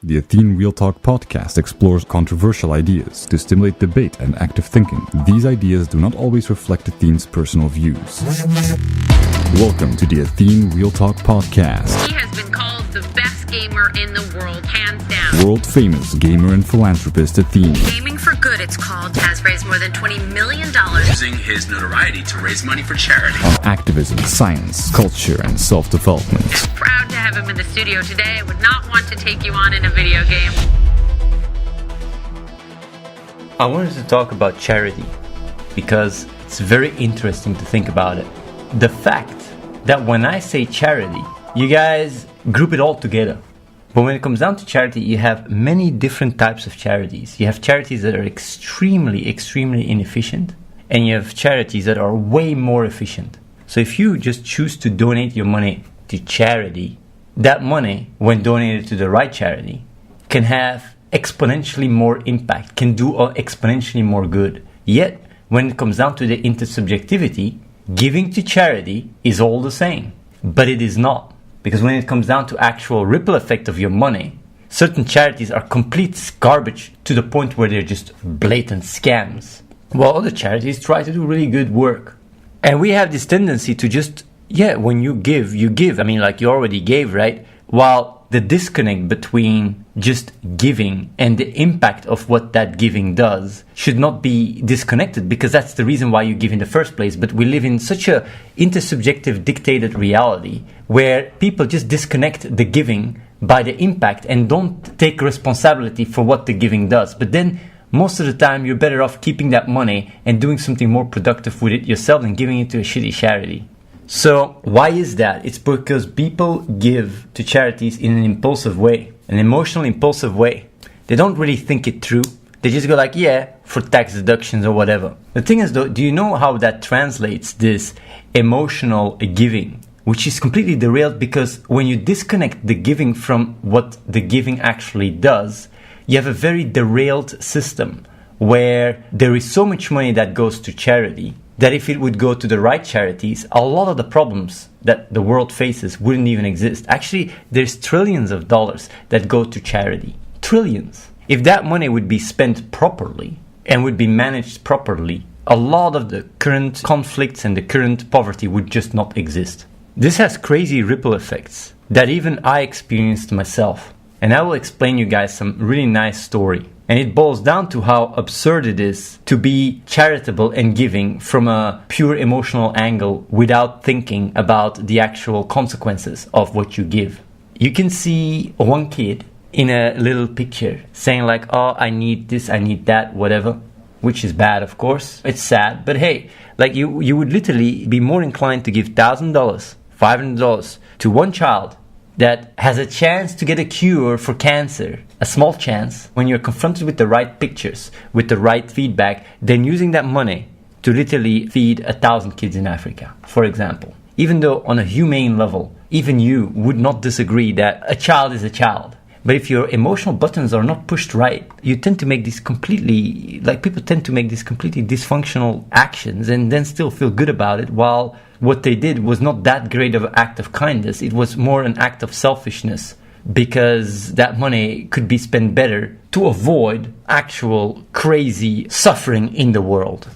The Athene Real Talk Podcast explores controversial ideas to stimulate debate and active thinking. These ideas do not always reflect Athene's personal views. Welcome to the Athene Real Talk Podcast. He has been called the best gamer in the world, hands down. World-famous gamer and philanthropist Athene. Gaming for Good, it's called, has raised more than $20 million. Using his notoriety to raise money for charity. On activism, science, culture, and self-development. Proud to have him in the studio today. I would not want to take you on in a video game. I wanted to talk about charity because it's very interesting to think about it. The fact that when I say charity, you guys group it all together. But when it comes down to charity, you have many different types of charities. You have charities that are extremely inefficient, and you have charities that are way more efficient. So if you just choose to donate your money to charity, that money, when donated to the right charity, can have exponentially more impact, can do exponentially more good. Yet, when it comes down to the intersubjectivity, giving to charity is all the same. But it is not. Because when it comes down to actual ripple effect of your money, certain charities are complete garbage to the point where they're just blatant scams, while other charities try to do really good work. And we have this tendency to just, when you give, you give. I mean, like you already gave, right? While the disconnect between just giving and the impact of what that giving does should not be disconnected, because that's the reason why you give in the first place. But we live in such a intersubjective dictated reality where people just disconnect the giving by the impact and don't take responsibility for what the giving does. But then most of the time you're better off keeping that money and doing something more productive with it yourself than giving it to a shitty charity. So why is that? It's because people give to charities in an impulsive way, an emotional impulsive way. They don't really think it through. They just go like, for tax deductions or whatever. The thing is though, do you know how that translates, this emotional giving, which is completely derailed? Because when you disconnect the giving from what the giving actually does, you have a very derailed system where there is so much money that goes to charity that if it would go to the right charities, a lot of the problems that the world faces wouldn't even exist. Actually, there's trillions of dollars that go to charity. Trillions. If that money would be spent properly and would be managed properly, a lot of the current conflicts and the current poverty would just not exist. This has crazy ripple effects that even I experienced myself. And I will explain you guys some really nice story. And it boils down to how absurd it is to be charitable and giving from a pure emotional angle without thinking about the actual consequences of what you give. You can see one kid in a little picture saying like, oh, I need this, I need that, whatever, which is bad, of course. It's sad, but hey, like you would literally be more inclined to give $1,000, $500 to one child that has a chance to get a cure for cancer, a small chance, when you're confronted with the right pictures, with the right feedback, than using that money to literally feed 1,000 kids in Africa, for example. Even though on a humane level, even you would not disagree that a child is a child. But if your emotional buttons are not pushed right, you tend to make these people tend to make these completely dysfunctional actions and then still feel good about it, while what they did was not that great of an act of kindness. It was more an act of selfishness, because that money could be spent better to avoid actual crazy suffering in the world.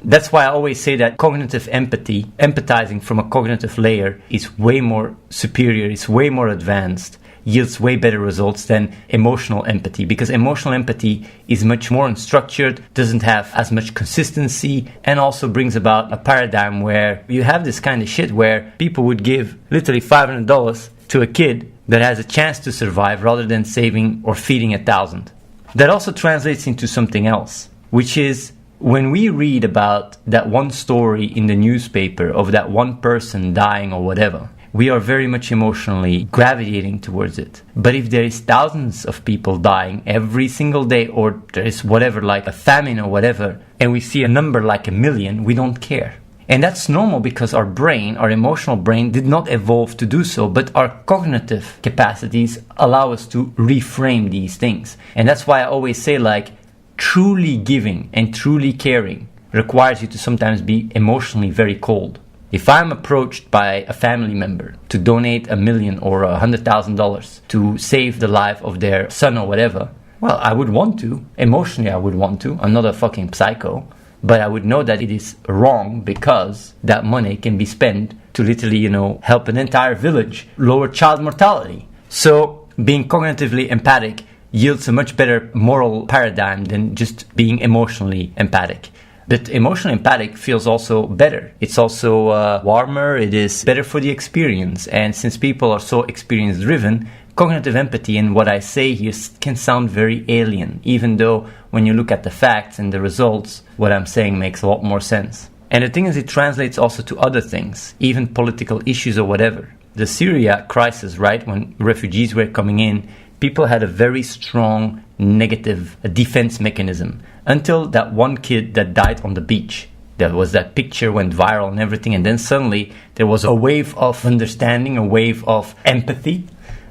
That's why I always say that cognitive empathy, empathizing from a cognitive layer, is way more superior, is way more advanced, yields way better results than emotional empathy, because emotional empathy is much more unstructured, doesn't have as much consistency, and also brings about a paradigm where you have this kind of shit where people would give literally $500 to a kid that has a chance to survive rather than saving or feeding 1,000. That also translates into something else, which is when we read about that one story in the newspaper of that one person dying or whatever, we are very much emotionally gravitating towards it. But if there is thousands of people dying every single day, or there is whatever, like a famine or whatever, and we see a number like 1 million, we don't care. And that's normal because our brain, our emotional brain, did not evolve to do so, but our cognitive capacities allow us to reframe these things. And that's why I always say, like, truly giving and truly caring requires you to sometimes be emotionally very cold. If I'm approached by a family member to donate $1 million or $100,000 to save the life of their son or whatever, well, I would want to. Emotionally, I would want to. I'm not a fucking psycho. But I would know that it is wrong because that money can be spent to literally, help an entire village lower child mortality. So being cognitively empathic yields a much better moral paradigm than just being emotionally empathic. But emotionally empathic feels also better. It's also warmer. It is better for the experience. And since people are so experience driven, cognitive empathy and what I say here can sound very alien, even though when you look at the facts and the results, what I'm saying makes a lot more sense. And the thing is, it translates also to other things, even political issues or whatever. The Syria crisis, right, when refugees were coming in, people had a very strong negative defense mechanism until that one kid that died on the beach. There was that picture went viral and everything, and then suddenly there was a wave of understanding, a wave of empathy.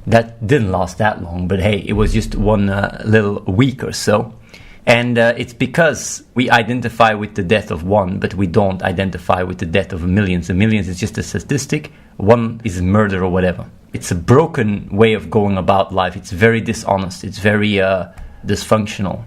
That didn't last that long, but hey, it was just one little week or so. And it's because we identify with the death of one, but we don't identify with the death of millions. The millions is just a statistic. One is murder or whatever. It's a broken way of going about life. It's very dishonest. It's very dysfunctional.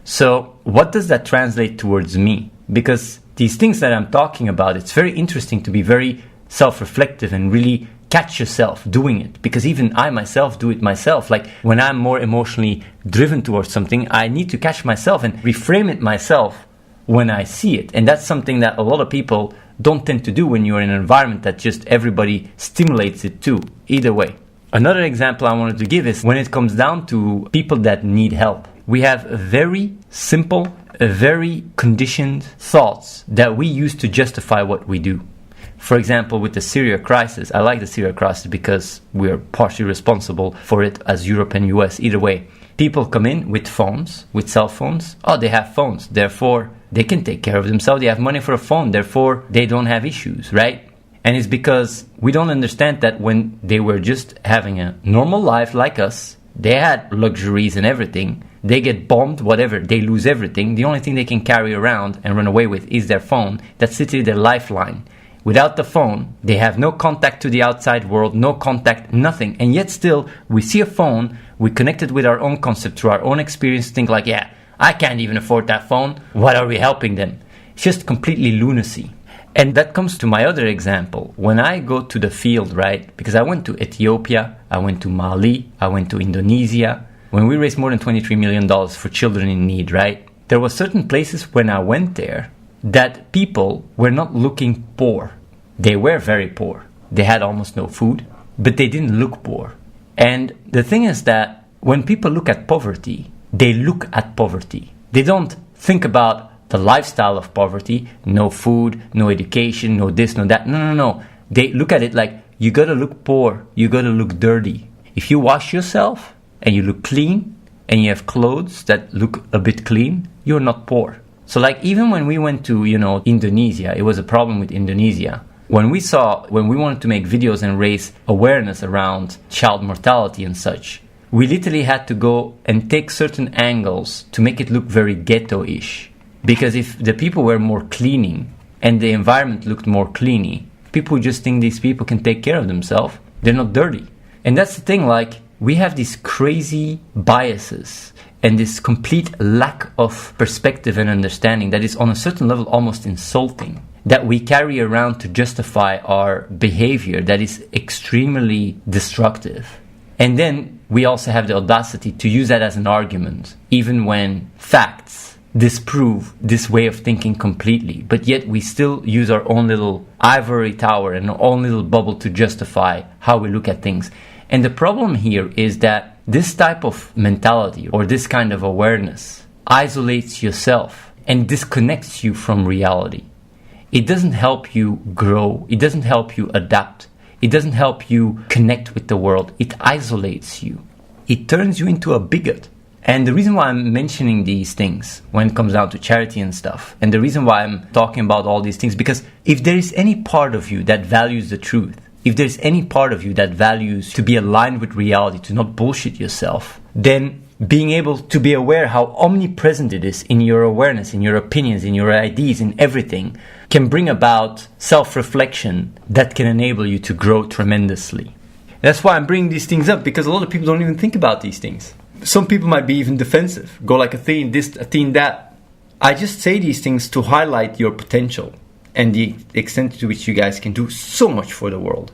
So what does that translate towards me? Because these things that I'm talking about, it's very interesting to be very self-reflective and really catch yourself doing it, because even I myself do it myself. Like when I'm more emotionally driven towards something, I need to catch myself and reframe it myself when I see it. And that's something that a lot of people don't tend to do when you're in an environment that just everybody stimulates it too. Either way. Another example I wanted to give is when it comes down to people that need help. We have very simple, very conditioned thoughts that we use to justify what we do. For example, with the Syria crisis, I like the Syria crisis because we're partially responsible for it as Europe and US. Either way, people come in with phones, with cell phones. Oh, they have phones, therefore they can take care of themselves. They have money for a phone, therefore they don't have issues, right? And it's because we don't understand that when they were just having a normal life like us, they had luxuries and everything. They get bombed, whatever, they lose everything. The only thing they can carry around and run away with is their phone. That's literally their lifeline. Without the phone, they have no contact to the outside world, no contact, nothing. And yet still, we see a phone, we connect it with our own concept, through our own experience, think like, yeah, I can't even afford that phone. What are we helping them? It's just completely lunacy. And that comes to my other example. When I go to the field, right, because I went to Ethiopia, I went to Mali, I went to Indonesia. When we raised more than $23 million for children in need, right, there were certain places when I went there that people were not looking poor. They were very poor. They had almost no food, but they didn't look poor. And the thing is that when people look at poverty, they look at poverty. They don't think about the lifestyle of poverty, no food, no education, no this, no that. No. They look at it like, you gotta look poor, you gotta look dirty. If you wash yourself and you look clean and you have clothes that look a bit clean, you're not poor. So like even when we went to, Indonesia, it was a problem with Indonesia. When we wanted to make videos and raise awareness around child mortality and such, we literally had to go and take certain angles to make it look very ghetto-ish. Because if the people were more cleaning and the environment looked more cleany, people would just think these people can take care of themselves. They're not dirty. And that's the thing, like, we have these crazy biases and this complete lack of perspective and understanding that is on a certain level almost insulting, that we carry around to justify our behavior that is extremely destructive. And then we also have the audacity to use that as an argument, even when facts disprove this way of thinking completely. But yet we still use our own little ivory tower and our own little bubble to justify how we look at things. And the problem here is that this type of mentality or this kind of awareness isolates yourself and disconnects you from reality. It doesn't help you grow. It doesn't help you adapt. It doesn't help you connect with the world. It isolates you. It turns you into a bigot. And the reason why I'm mentioning these things when it comes down to charity and stuff, and the reason why I'm talking about all these things, because if there is any part of you that values the truth, if there's any part of you that values to be aligned with reality, to not bullshit yourself, then being able to be aware how omnipresent it is in your awareness, in your opinions, in your ideas, in everything, can bring about self-reflection that can enable you to grow tremendously. That's why I'm bringing these things up, because a lot of people don't even think about these things. Some people might be even defensive, go like Athene this, Athene that. I just say these things to highlight your potential and the extent to which you guys can do so much for the world.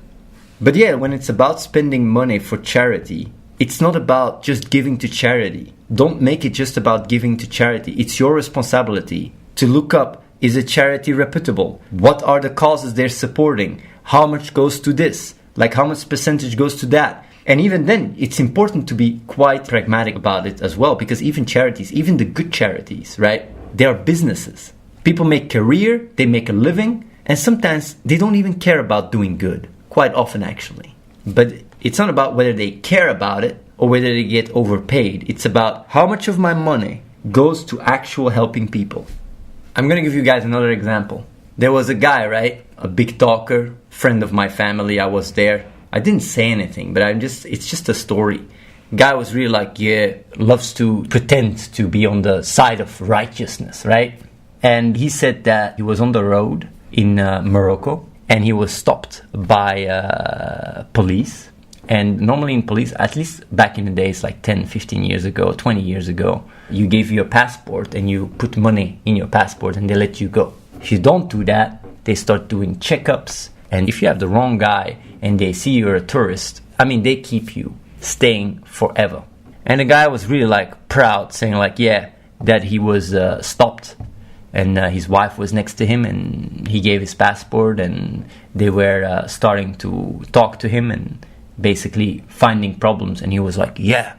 But yeah, when it's about spending money for charity, it's not about just giving to charity. Don't make it just about giving to charity. It's your responsibility to look up, is a charity reputable? What are the causes they're supporting? How much goes to this? Like how much percentage goes to that? And even then, it's important to be quite pragmatic about it as well, because even charities, even the good charities, right? They are businesses. People make career, they make a living, and sometimes they don't even care about doing good. Quite often, actually. But it's not about whether they care about it or whether they get overpaid. It's about how much of my money goes to actual helping people. I'm going to give you guys another example. There was a guy, right? A big talker, friend of my family. I was there. I didn't say anything, but it's just a story. Guy was really like, yeah, loves to pretend to be on the side of righteousness, right? And he said that he was on the road in Morocco and he was stopped by police. And normally in police, at least back in the days, like 10, 15 years ago, 20 years ago, you gave you a passport and you put money in your passport and they let you go. If you don't do that, they start doing checkups. And if you have the wrong guy and they see you're a tourist, I mean, they keep you staying forever. And the guy was really like proud, saying like, yeah, that he was stopped. And his wife was next to him and he gave his passport and they were starting to talk to him and basically finding problems. And he was like, yeah,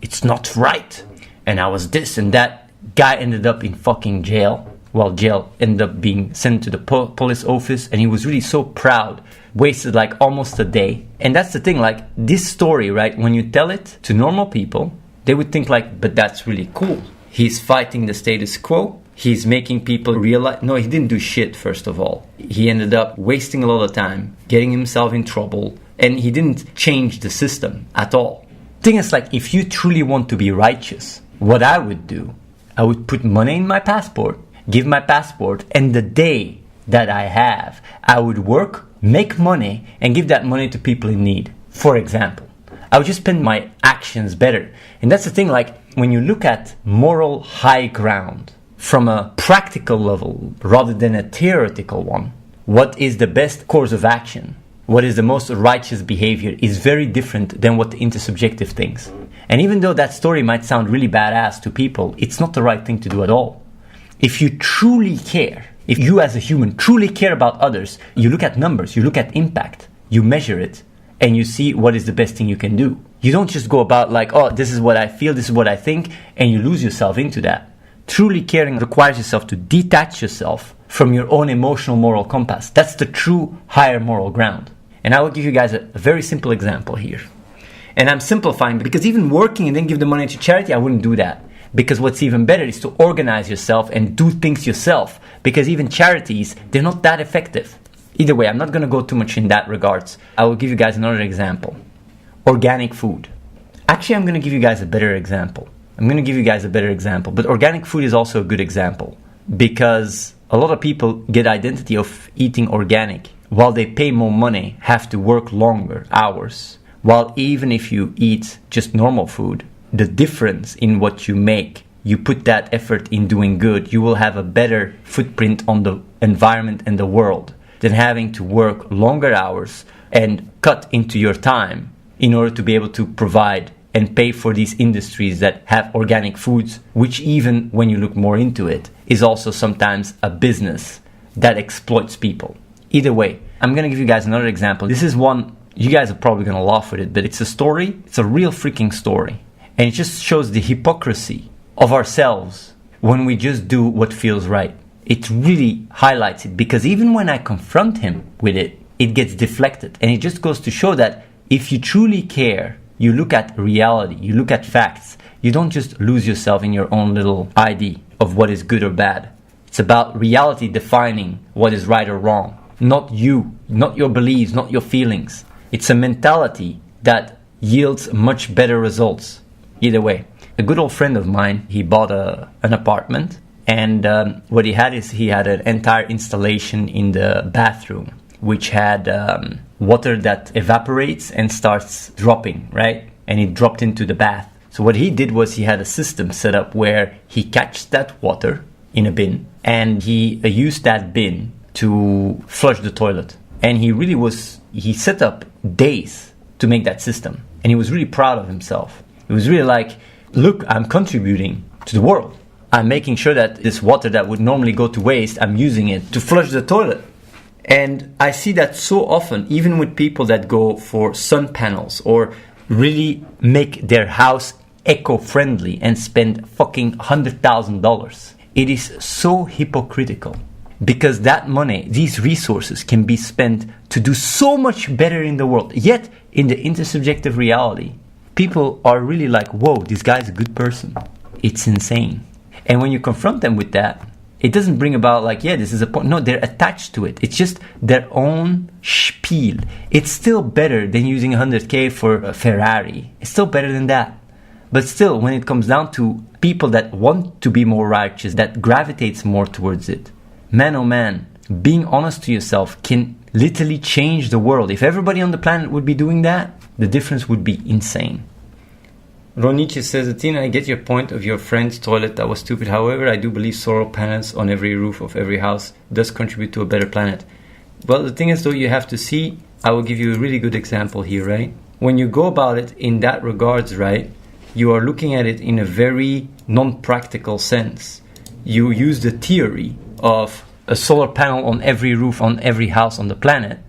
it's not right. And I was this and that. Guy ended up in fucking jail. Well, jail ended up being sent to the police office, and he was really so proud. Wasted like almost a day. And that's the thing, like this story, right? When you tell it to normal people, they would think like, but that's really cool. He's fighting the status quo. He's making people realize, no, he didn't do shit, first of all. He ended up wasting a lot of time, getting himself in trouble, and he didn't change the system at all. Thing is, like, if you truly want to be righteous, what I would do, I would put money in my passport, give my passport, and the day that I have, I would work, make money, and give that money to people in need. For example, I would just spend my actions better. And that's the thing, like, when you look at moral high ground from a practical level rather than a theoretical one, what is the best course of action? What is the most righteous behavior is very different than what the intersubjective thinks. And even though that story might sound really badass to people, it's not the right thing to do at all. If you truly care, if you as a human truly care about others, you look at numbers, you look at impact, you measure it, and you see what is the best thing you can do. You don't just go about like, oh, this is what I feel, this is what I think, and you lose yourself into that. Truly caring requires yourself to detach yourself from your own emotional moral compass. That's the true higher moral ground. And I will give you guys a very simple example here. And I'm simplifying because even working and then give the money to charity, I wouldn't do that. Because what's even better is to organize yourself and do things yourself. Because even charities, they're not that effective. Either way, I'm not going to go too much in that regards. I will give you guys another example. Organic food. Actually, I'm going to give you guys a better example. But organic food is also a good example. Because a lot of people get identity of eating organic. While they pay more money, have to work longer hours. While even if you eat just normal food, the difference in what you make, you put that effort in doing good, you will have a better footprint on the environment and the world than having to work longer hours and cut into your time in order to be able to provide and pay for these industries that have organic foods, which even when you look more into it, is also sometimes a business that exploits people. Either way, I'm going to give you guys another example. This is one, you guys are probably going to laugh with it, but it's a story. It's a real freaking story. And it just shows the hypocrisy of ourselves when we just do what feels right. It really highlights it because even when I confront him with it, it gets deflected. And it just goes to show that if you truly care, you look at reality, you look at facts. You don't just lose yourself in your own little idea of what is good or bad. It's about reality defining what is right or wrong. Not you, not your beliefs, not your feelings. It's a mentality that yields much better results. Either way. A good old friend of mine, he bought an apartment, and what he had is he had an entire installation in the bathroom, which had water that evaporates and starts dropping, right? And it dropped into the bath. So what he did was he had a system set up where he catches that water in a bin, and he used that bin to flush the toilet. And he set up days to make that system. And he was really proud of himself. It was really like, look, I'm contributing to the world. I'm making sure that this water that would normally go to waste, I'm using it to flush the toilet. And I see that so often, even with people that go for sun panels or really make their house eco-friendly and spend fucking $100,000. It is so hypocritical. Because that money, these resources can be spent to do so much better in the world. Yet, in the intersubjective reality, people are really like, whoa, this guy's a good person. It's insane. And when you confront them with that, it doesn't bring about like, yeah, this is a point. No, they're attached to it. It's just their own spiel. It's still better than using 100K for a Ferrari. It's still better than that. But still, when it comes down to people that want to be more righteous, that gravitates more towards it, man, oh man, being honest to yourself can literally change the world. If everybody on the planet would be doing that, the difference would be insane. Ronichi says, Athene, I get your point of your friend's toilet that was stupid. However, I do believe solar panels on every roof of every house does contribute to a better planet. Well, the thing is, though, you have to see, I will give you a really good example here, right? When you go about it in that regards, right, you are looking at it in a very non-practical sense. You use the theory of a solar panel on every roof on every house on the planet.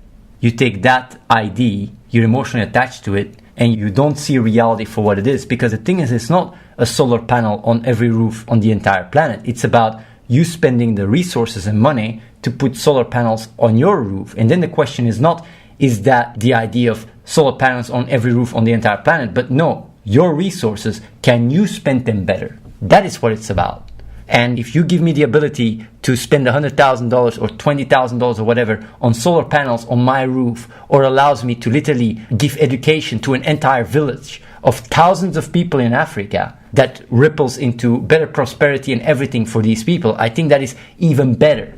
You take that idea, you're emotionally attached to it, and you don't see reality for what it is. Because the thing is, it's not a solar panel on every roof on the entire planet. It's about you spending the resources and money to put solar panels on your roof. And then the question is not, is that the idea of solar panels on every roof on the entire planet? But no, your resources, can you spend them better? That is what it's about. And if you give me the ability to spend $100,000 or $20,000 or whatever on solar panels on my roof, or allows me to literally give education to an entire village of thousands of people in Africa that ripples into better prosperity and everything for these people, I think that is even better.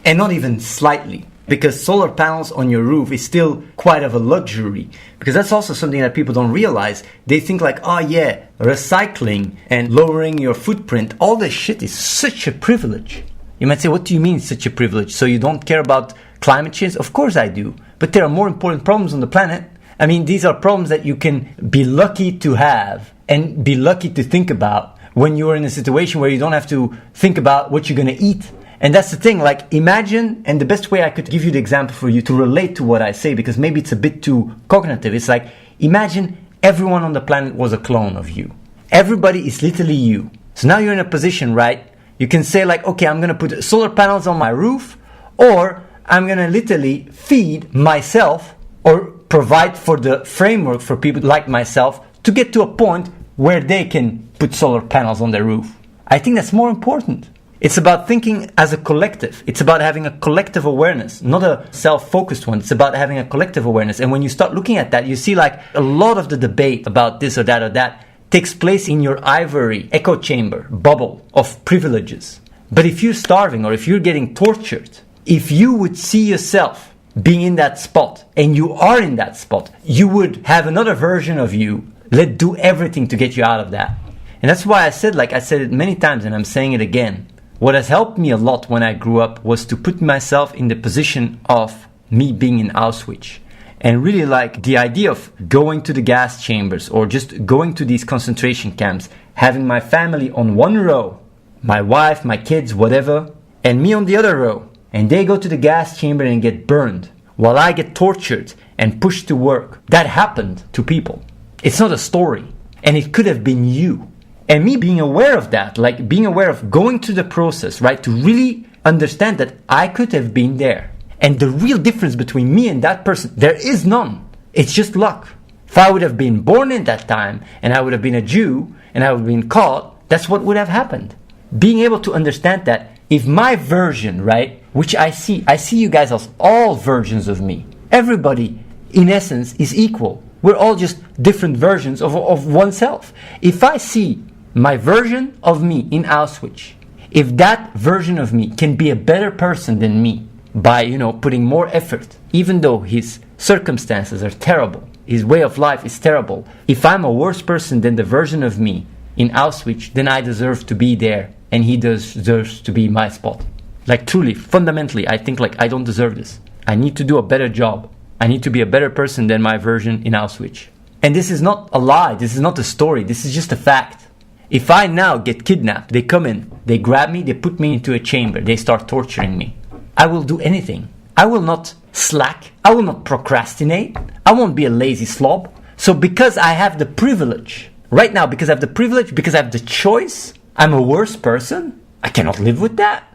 And not even slightly. Because solar panels on your roof is still quite of a luxury. Because that's also something that people don't realize. They think like, oh yeah, recycling and lowering your footprint, all this shit is such a privilege. You might say, what do you mean such a privilege? So you don't care about climate change? Of course I do. But there are more important problems on the planet. I mean, these are problems that you can be lucky to have and be lucky to think about when you're in a situation where you don't have to think about what you're going to eat. And that's the thing, like imagine, and the best way I could give you the example for you to relate to what I say, because maybe it's a bit too cognitive. It's like, imagine everyone on the planet was a clone of you. Everybody is literally you. So now you're in a position, right? You can say like, okay, I'm going to put solar panels on my roof, or I'm going to literally feed myself or provide for the framework for people like myself to get to a point where they can put solar panels on their roof. I think that's more important. It's about thinking as a collective. It's about having a collective awareness, not a self-focused one. It's about having a collective awareness. And when you start looking at that, you see like a lot of the debate about this or that takes place in your ivory echo chamber bubble of privileges. But if you're starving or if you're getting tortured, if you would see yourself being in that spot, and you are in that spot, you would have another version of you. Let's do everything to get you out of that. And that's why I said it many times, and I'm saying it again. What has helped me a lot when I grew up was to put myself in the position of me being in Auschwitz. And really like the idea of going to the gas chambers or just going to these concentration camps, having my family on one row, my wife, my kids, whatever, and me on the other row. And they go to the gas chamber and get burned while I get tortured and pushed to work. That happened to people. It's not a story. And it could have been you. And me being aware of that, like being aware of going through the process, right, to really understand that I could have been there. And the real difference between me and that person, there is none. It's just luck. If I would have been born in that time, and I would have been a Jew, and I would have been caught, that's what would have happened. Being able to understand that if my version, right, which I see you guys as all versions of me. Everybody, in essence, is equal. We're all just different versions of oneself. If I see my version of me in Auschwitz, if that version of me can be a better person than me by, putting more effort, even though his circumstances are terrible, his way of life is terrible, if I'm a worse person than the version of me in Auschwitz, then I deserve to be there and he deserves to be my spot. Like truly, fundamentally, I think like I don't deserve this. I need to do a better job. I need to be a better person than my version in Auschwitz. And this is not a lie, this is not a story, this is just a fact. If I now get kidnapped, they come in, they grab me, they put me into a chamber, they start torturing me. I will do anything. I will not slack, I will not procrastinate, I won't be a lazy slob. So because I have the privilege, right now, because I have the privilege, because I have the choice, I'm a worse person, I cannot live with that.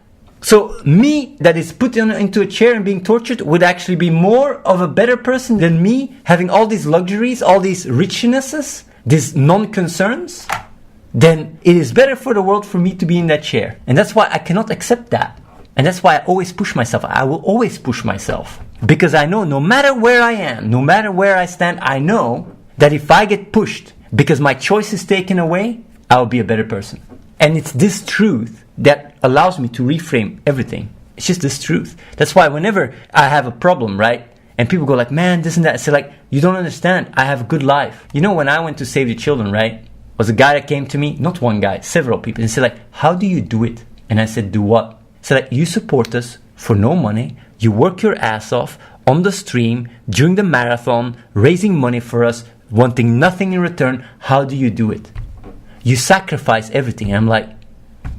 So me that is put into a chair and being tortured would actually be more of a better person than me having all these luxuries, all these richnesses, these non-concerns. Then it is better for the world for me to be in that chair. And that's why I cannot accept that. And that's why I always push myself. I will always push myself. Because I know no matter where I am, no matter where I stand, I know that if I get pushed because my choice is taken away, I will be a better person. And it's this truth that allows me to reframe everything. It's just this truth. That's why whenever I have a problem, right? And people go like, man, this and that. I say like, you don't understand. I have a good life. When I went to Save the Children, right? Was a guy that came to me, not one guy, several people, and said like, how do you do it? And I said, do what? He said like, you support us for no money. You work your ass off on the stream, during the marathon, raising money for us, wanting nothing in return. How do you do it? You sacrifice everything. And I'm like,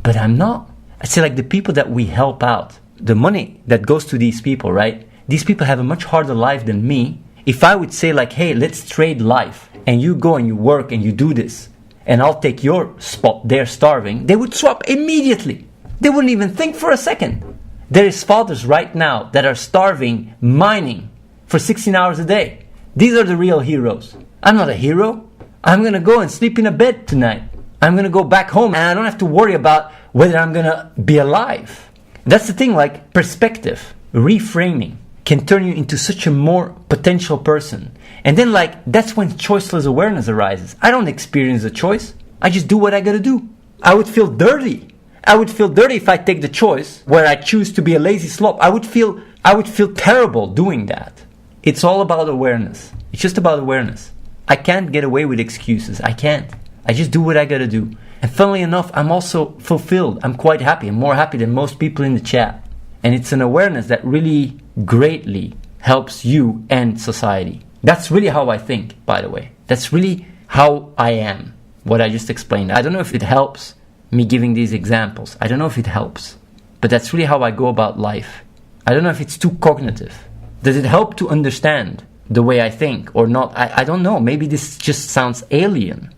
but I'm not. I say like the people that we help out, the money that goes to these people, right? These people have a much harder life than me. If I would say like, hey, let's trade life and you go and you work and you do this and I'll take your spot, they're starving, they would swap immediately. They wouldn't even think for a second. There is fathers right now that are starving, mining for 16 hours a day. These are the real heroes. I'm not a hero. I'm going to go and sleep in a bed tonight. I'm going to go back home and I don't have to worry about whether I'm going to be alive. That's the thing, like perspective, reframing can turn you into such a more potential person. And then like, that's when choiceless awareness arises. I don't experience a choice. I just do what I got to do. I would feel dirty. I would feel dirty if I take the choice where I choose to be a lazy slob. I would feel terrible doing that. It's all about awareness. It's just about awareness. I can't get away with excuses. I can't. I just do what I gotta do. And funnily enough, I'm also fulfilled. I'm quite happy. I'm more happy than most people in the chat. And it's an awareness that really greatly helps you and society. That's really how I think, by the way. That's really how I am. What I just explained. I don't know if it helps me giving these examples. I don't know if it helps. But that's really how I go about life. I don't know if it's too cognitive. Does it help to understand the way I think or not? I don't know. Maybe this just sounds alien.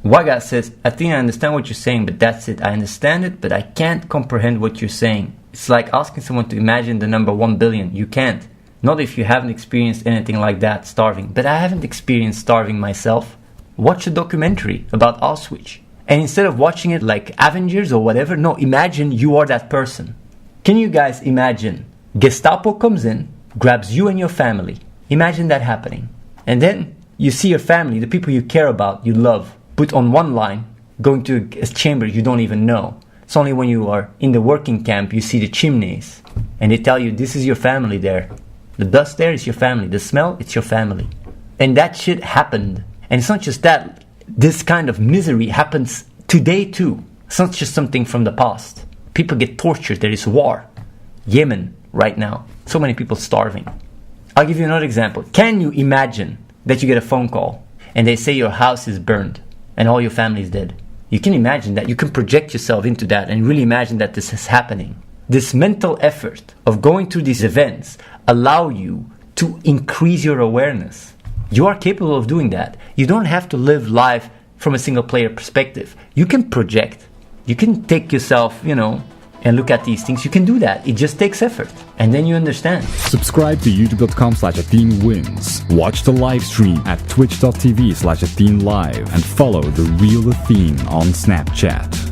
Waga says, Athene, I understand what you're saying, but that's it. I understand it, but I can't comprehend what you're saying. It's like asking someone to imagine the number 1 billion. You can't. Not if you haven't experienced anything like that, starving. But I haven't experienced starving myself. Watch a documentary about Auschwitz. And instead of watching it like Avengers or whatever, no, imagine you are that person. Can you guys imagine? Gestapo comes in, grabs you and your family. Imagine that happening. And then you see your family, the people you care about, you love, put on one line, going to a chamber you don't even know. It's only when you are in the working camp you see the chimneys. And they tell you, this is your family there. The dust there is your family. The smell, it's your family. And that shit happened. And it's not just that. This kind of misery happens today too. It's not just something from the past. People get tortured. There is war. Yemen right now. So many people starving. I'll give you another example. Can you imagine that you get a phone call and they say your house is burned and all your family is dead? You can imagine that. You can project yourself into that and really imagine that this is happening. This mental effort of going through these events allow you to increase your awareness. You are capable of doing that. You don't have to live life from a single player perspective. You can project. You can take yourself, and look at these things. You can do that. It just takes effort. And then you understand. Subscribe to youtube.com/AtheneWins. Watch the live stream at twitch.tv/AtheneLive and follow The Real Athene on Snapchat.